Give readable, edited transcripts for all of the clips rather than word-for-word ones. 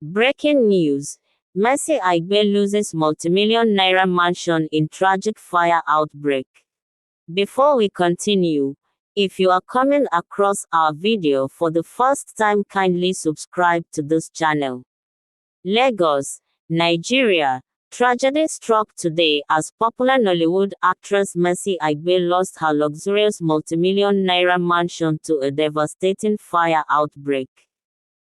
Breaking news. Mercy Aigbe loses multimillion naira mansion in tragic fire outbreak. Before we continue, if you are coming across our video for the first time, kindly subscribe to this channel. Lagos, Nigeria. Tragedy struck today as popular Nollywood actress Mercy Aigbe lost her luxurious multimillion naira mansion to a devastating fire outbreak.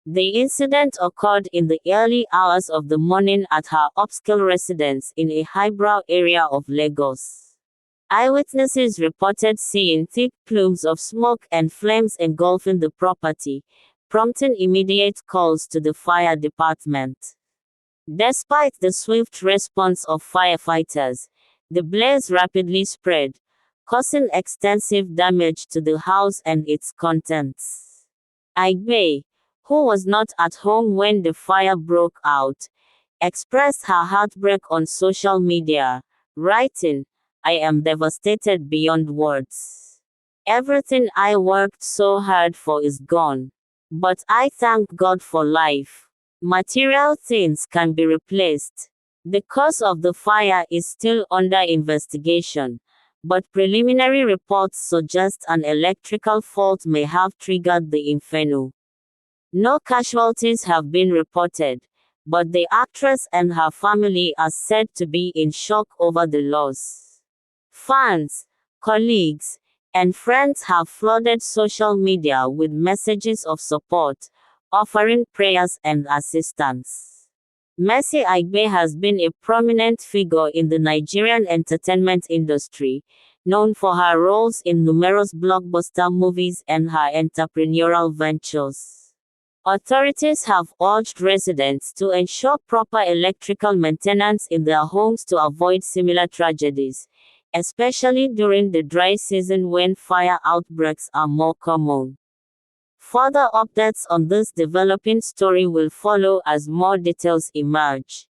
The incident occurred in the early hours of the morning at her upscale residence in a highbrow area of Lagos. Eyewitnesses reported seeing thick plumes of smoke and flames engulfing the property, prompting immediate calls to the fire department. Despite the swift response of firefighters, the blaze rapidly spread, causing extensive damage to the house and its contents. Aigbe, who was not at home when the fire broke out, expressed her heartbreak on social media, writing, "I am devastated beyond words. Everything I worked so hard for is gone. But I thank God for life. Material things can be replaced. The cause of the fire is still under investigation, but preliminary reports suggest an electrical fault may have triggered the inferno." No casualties have been reported, but the actress and her family are said to be in shock over the loss. Fans, colleagues, and friends have flooded social media with messages of support, offering prayers and assistance. Mercy Aigbe has been a prominent figure in the Nigerian entertainment industry, known for her roles in numerous blockbuster movies and her entrepreneurial ventures. Authorities have urged residents to ensure proper electrical maintenance in their homes to avoid similar tragedies, especially during the dry season when fire outbreaks are more common. Further updates on this developing story will follow as more details emerge.